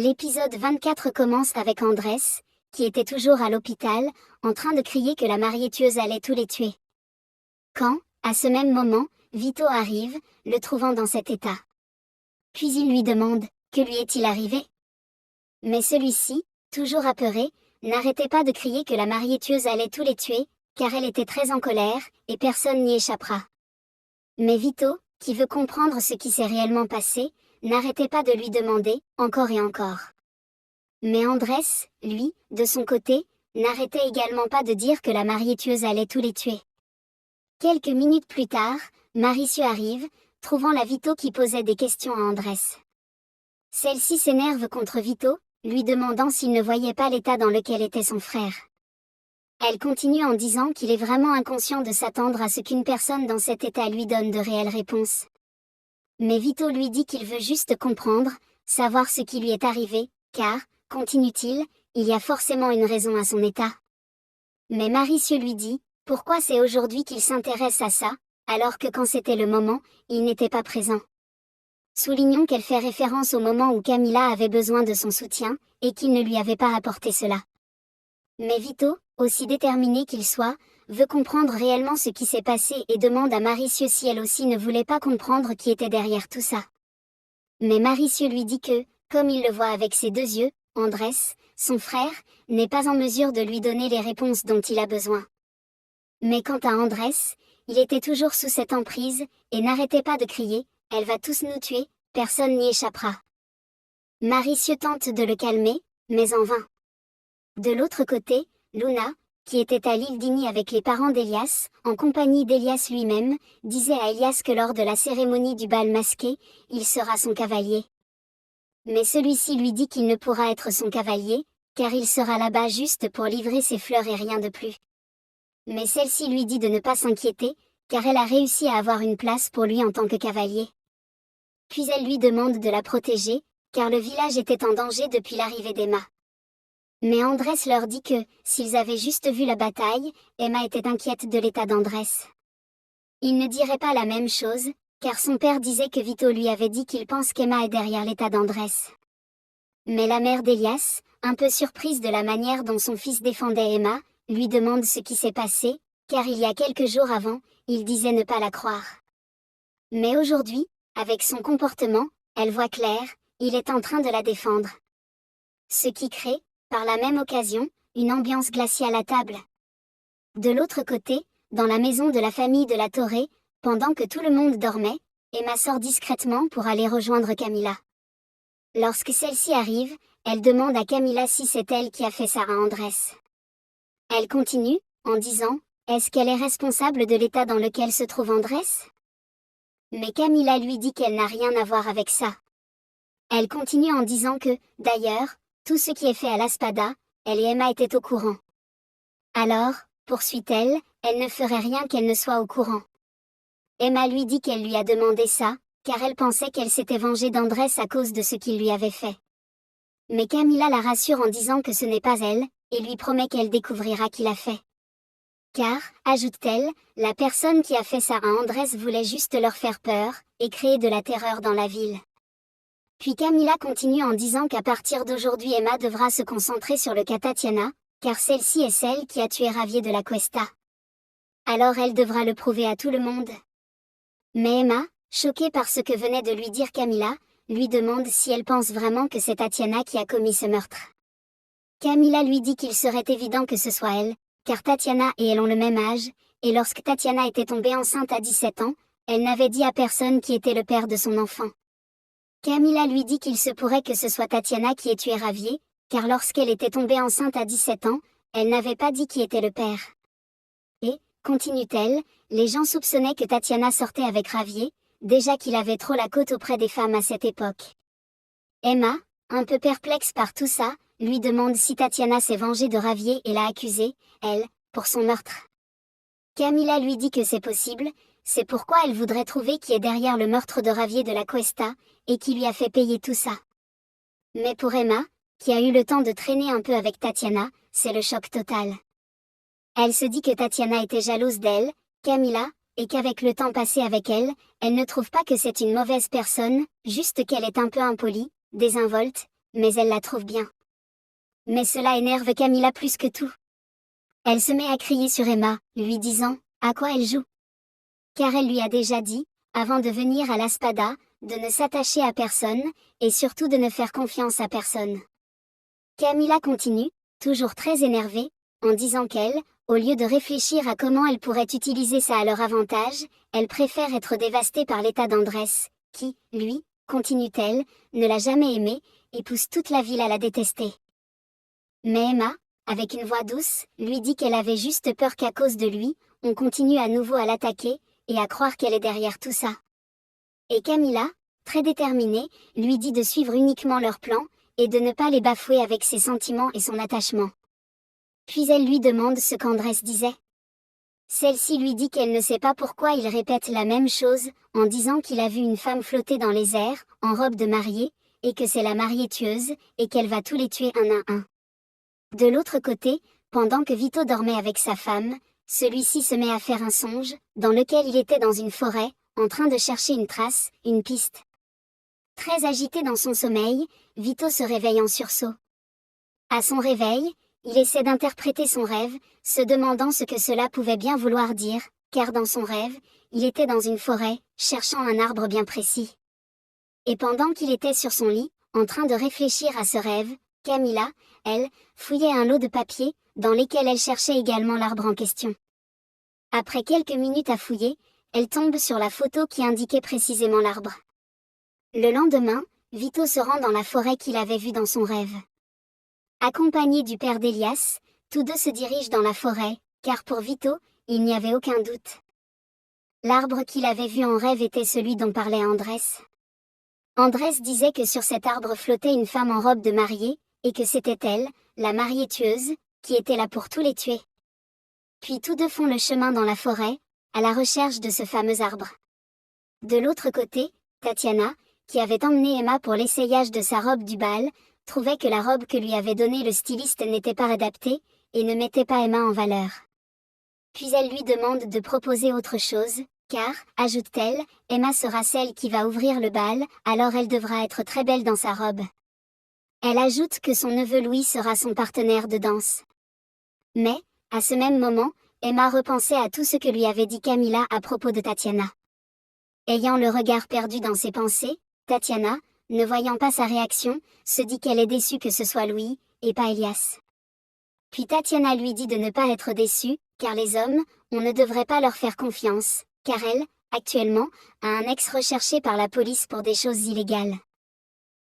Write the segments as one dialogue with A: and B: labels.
A: L'épisode 24 commence avec Andrés, qui était toujours à l'hôpital, en train de crier que la mariée tueuse allait tous les tuer. Quand, à ce même moment, Vito arrive, le trouvant dans cet état. Puis il lui demande, que lui est-il arrivé? Mais celui-ci, toujours apeuré, n'arrêtait pas de crier que la mariée tueuse allait tous les tuer, car elle était très en colère, et personne n'y échappera. Mais Vito, qui veut comprendre ce qui s'est réellement passé, n'arrêtait pas de lui demander, encore et encore. Mais Andrés, lui, de son côté, n'arrêtait également pas de dire que la mariée tueuse allait tous les tuer. Quelques minutes plus tard, Mauricio arrive, trouvant la Vito qui posait des questions à Andrés. Celle-ci s'énerve contre Vito, lui demandant s'il ne voyait pas l'état dans lequel était son frère. Elle continue en disant qu'il est vraiment inconscient de s'attendre à ce qu'une personne dans cet état lui donne de réelles réponses. Mais Vito lui dit qu'il veut juste comprendre, savoir ce qui lui est arrivé, car, continue-t-il, il y a forcément une raison à son état. Mais Mauricio lui dit, pourquoi c'est aujourd'hui qu'il s'intéresse à ça, alors que quand c'était le moment, il n'était pas présent. Soulignons qu'elle fait référence au moment où Camila avait besoin de son soutien, et qu'il ne lui avait pas apporté cela. Mais Vito, aussi déterminé qu'il soit, veut comprendre réellement ce qui s'est passé et demande à Mauricio si elle aussi ne voulait pas comprendre qui était derrière tout ça. Mais Mauricio lui dit que, comme il le voit avec ses deux yeux, Andrés, son frère, n'est pas en mesure de lui donner les réponses dont il a besoin. Mais quant à Andrés, il était toujours sous cette emprise, et n'arrêtait pas de crier, « Elle va tous nous tuer, personne n'y échappera ». Mauricio tente de le calmer, mais en vain. De l'autre côté, Luna, qui était à l'île d'Ini avec les parents d'Elias, en compagnie d'Elias lui-même, disait à Elias que lors de la cérémonie du bal masqué, il sera son cavalier. Mais celui-ci lui dit qu'il ne pourra être son cavalier, car il sera là-bas juste pour livrer ses fleurs et rien de plus. Mais celle-ci lui dit de ne pas s'inquiéter, car elle a réussi à avoir une place pour lui en tant que cavalier. Puis elle lui demande de la protéger, car le village était en danger depuis l'arrivée d'Emma. Mais Andrés leur dit que, s'ils avaient juste vu la bataille, Emma était inquiète de l'état d'Andrés. Il ne dirait pas la même chose, car son père disait que Vito lui avait dit qu'il pense qu'Emma est derrière l'état d'Andrés. Mais la mère d'Elias, un peu surprise de la manière dont son fils défendait Emma, lui demande ce qui s'est passé, car il y a quelques jours avant, il disait ne pas la croire. Mais aujourd'hui, avec son comportement, elle voit clair, il est en train de la défendre. Ce qui crée, par la même occasion, une ambiance glaciale à table. De l'autre côté, dans la maison de la famille de la Torre, pendant que tout le monde dormait, Emma sort discrètement pour aller rejoindre Camila. Lorsque celle-ci arrive, elle demande à Camila si c'est elle qui a fait ça à Andrés. Elle continue, en disant, est-ce qu'elle est responsable de l'état dans lequel se trouve Andrés? Mais Camila lui dit qu'elle n'a rien à voir avec ça. Elle continue en disant que, d'ailleurs, tout ce qui est fait à la Spada, elle et Emma étaient au courant. Alors, poursuit-elle, elle ne ferait rien qu'elle ne soit au courant. Emma lui dit qu'elle lui a demandé ça, car elle pensait qu'elle s'était vengée d'Andrés à cause de ce qu'il lui avait fait. Mais Camila la rassure en disant que ce n'est pas elle, et lui promet qu'elle découvrira qui l'a fait. Car, ajoute-t-elle, la personne qui a fait ça à Andrés voulait juste leur faire peur, et créer de la terreur dans la ville. Puis Camila continue en disant qu'à partir d'aujourd'hui Emma devra se concentrer sur le cas Tatiana, car celle-ci est celle qui a tué Javier de la Cuesta. Alors elle devra le prouver à tout le monde. Mais Emma, choquée par ce que venait de lui dire Camila, lui demande si elle pense vraiment que c'est Tatiana qui a commis ce meurtre. Camila lui dit qu'il serait évident que ce soit elle, car Tatiana et elle ont le même âge, et lorsque Tatiana était tombée enceinte à 17 ans, elle n'avait dit à personne qui était le père de son enfant. Camila lui dit qu'il se pourrait que ce soit Tatiana qui ait tué Javier, car lorsqu'elle était tombée enceinte à 17 ans, elle n'avait pas dit qui était le père. Et, continue-t-elle, les gens soupçonnaient que Tatiana sortait avec Javier, déjà qu'il avait trop la cote auprès des femmes à cette époque. Emma, un peu perplexe par tout ça, lui demande si Tatiana s'est vengée de Javier et l'a accusée, elle, pour son meurtre. Camila lui dit que c'est possible, c'est pourquoi elle voudrait trouver qui est derrière le meurtre de Javier de la Cuesta, et qui lui a fait payer tout ça. Mais pour Emma, qui a eu le temps de traîner un peu avec Tatiana, c'est le choc total. Elle se dit que Tatiana était jalouse d'elle, Camila, et qu'avec le temps passé avec elle, elle ne trouve pas que c'est une mauvaise personne, juste qu'elle est un peu impolie, désinvolte, mais elle la trouve bien. Mais cela énerve Camilla plus que tout. Elle se met à crier sur Emma, lui disant à quoi elle joue. Car elle lui a déjà dit, avant de venir à la Spada, de ne s'attacher à personne, et surtout de ne faire confiance à personne. Camilla continue, toujours très énervée, en disant qu'elle, au lieu de réfléchir à comment elle pourrait utiliser ça à leur avantage, elle préfère être dévastée par l'état d'Andrés, qui, lui, continue-t-elle, ne l'a jamais aimée, et pousse toute la ville à la détester. Mais Emma, avec une voix douce, lui dit qu'elle avait juste peur qu'à cause de lui, on continue à nouveau à l'attaquer, et à croire qu'elle est derrière tout ça. Et Camilla, très déterminée, lui dit de suivre uniquement leur plan, et de ne pas les bafouer avec ses sentiments et son attachement. Puis elle lui demande ce qu'Andrés disait. Celle-ci lui dit qu'elle ne sait pas pourquoi il répète la même chose, en disant qu'il a vu une femme flotter dans les airs, en robe de mariée, et que c'est la mariée tueuse, et qu'elle va tous les tuer un à un. De l'autre côté, pendant que Vito dormait avec sa femme, celui-ci se met à faire un songe, dans lequel il était dans une forêt, en train de chercher une trace, une piste. Très agité dans son sommeil, Vito se réveille en sursaut. À son réveil, il essaie d'interpréter son rêve, se demandant ce que cela pouvait bien vouloir dire, car dans son rêve, il était dans une forêt, cherchant un arbre bien précis. Et pendant qu'il était sur son lit, en train de réfléchir à ce rêve, Camilla, elle, fouillait un lot de papiers, dans lesquels elle cherchait également l'arbre en question. Après quelques minutes à fouiller, elle tombe sur la photo qui indiquait précisément l'arbre. Le lendemain, Vito se rend dans la forêt qu'il avait vue dans son rêve. Accompagné du père d'Elias, tous deux se dirigent dans la forêt, car pour Vito, il n'y avait aucun doute. L'arbre qu'il avait vu en rêve était celui dont parlait Andrés. Andrés disait que sur cet arbre flottait une femme en robe de mariée, et que c'était elle, la mariée tueuse, qui était là pour tous les tuer. Puis tous deux font le chemin dans la forêt, à la recherche de ce fameux arbre. De l'autre côté, Tatiana, qui avait emmené Emma pour l'essayage de sa robe du bal, trouvait que la robe que lui avait donnée le styliste n'était pas adaptée, et ne mettait pas Emma en valeur. Puis elle lui demande de proposer autre chose, car, ajoute-t-elle, Emma sera celle qui va ouvrir le bal, alors elle devra être très belle dans sa robe. Elle ajoute que son neveu Louis sera son partenaire de danse. Mais, à ce même moment, Emma repensait à tout ce que lui avait dit Camilla à propos de Tatiana. Ayant le regard perdu dans ses pensées, Tatiana, ne voyant pas sa réaction, se dit qu'elle est déçue que ce soit Louis, et pas Elias. Puis Tatiana lui dit de ne pas être déçue, car les hommes, on ne devrait pas leur faire confiance, car elle, actuellement, a un ex recherché par la police pour des choses illégales.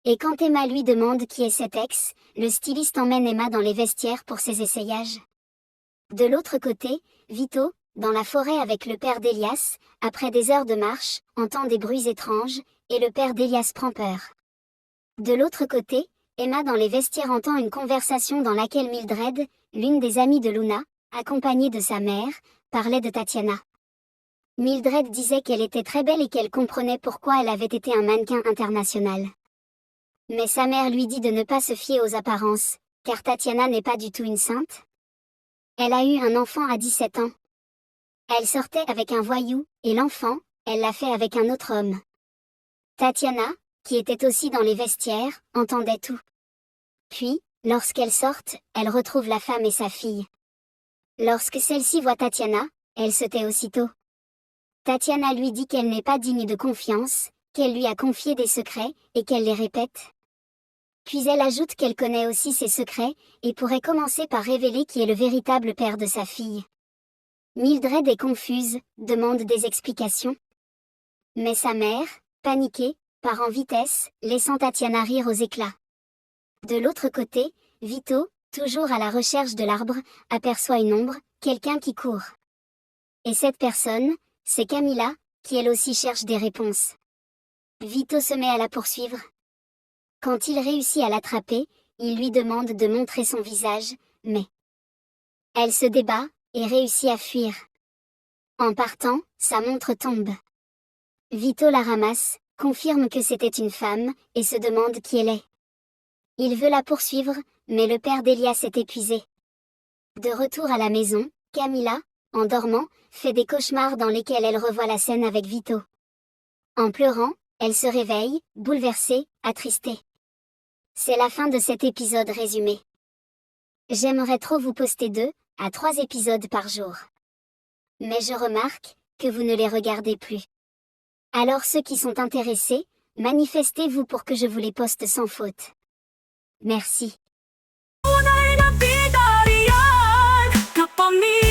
A: Et quand Emma lui demande qui est cet ex, le styliste emmène Emma dans les vestiaires pour ses essayages. De l'autre côté, Vito, dans la forêt avec le père d'Elias, après des heures de marche, entend des bruits étranges, et le père d'Elias prend peur. De l'autre côté, Emma dans les vestiaires entend une conversation dans laquelle Mildred, l'une des amies de Luna, accompagnée de sa mère, parlait de Tatiana. Mildred disait qu'elle était très belle et qu'elle comprenait pourquoi elle avait été un mannequin international. Mais sa mère lui dit de ne pas se fier aux apparences, car Tatiana n'est pas du tout une sainte. Elle a eu un enfant à 17 ans. Elle sortait avec un voyou, et l'enfant, elle l'a fait avec un autre homme. Tatiana, qui était aussi dans les vestiaires, entendait tout. Puis, lorsqu'elles sortent, elle retrouve la femme et sa fille. Lorsque celle-ci voit Tatiana, elle se tait aussitôt. Tatiana lui dit qu'elle n'est pas digne de confiance, qu'elle lui a confié des secrets, et qu'elle les répète. Puis elle ajoute qu'elle connaît aussi ses secrets, et pourrait commencer par révéler qui est le véritable père de sa fille. Mildred est confuse, demande des explications. Mais sa mère, paniquée, part en vitesse, laissant Tatiana rire aux éclats. De l'autre côté, Vito, toujours à la recherche de l'arbre, aperçoit une ombre, quelqu'un qui court. Et cette personne, c'est Camilla, qui elle aussi cherche des réponses. Vito se met à la poursuivre. Quand il réussit à l'attraper, il lui demande de montrer son visage, mais elle se débat, et réussit à fuir. En partant, sa montre tombe. Vito la ramasse, confirme que c'était une femme, et se demande qui elle est. Il veut la poursuivre, mais le père d'Elias est épuisé. De retour à la maison, Camilla, en dormant, fait des cauchemars dans lesquels elle revoit la scène avec Vito. En pleurant, elle se réveille, bouleversée, attristée. C'est la fin de cet épisode résumé. J'aimerais trop vous poster 2 à 3 épisodes par jour. Mais je remarque que vous ne les regardez plus. Alors ceux qui sont intéressés, manifestez-vous pour que je vous les poste sans faute. Merci.
B: Tunay na bidariyan kapamilya.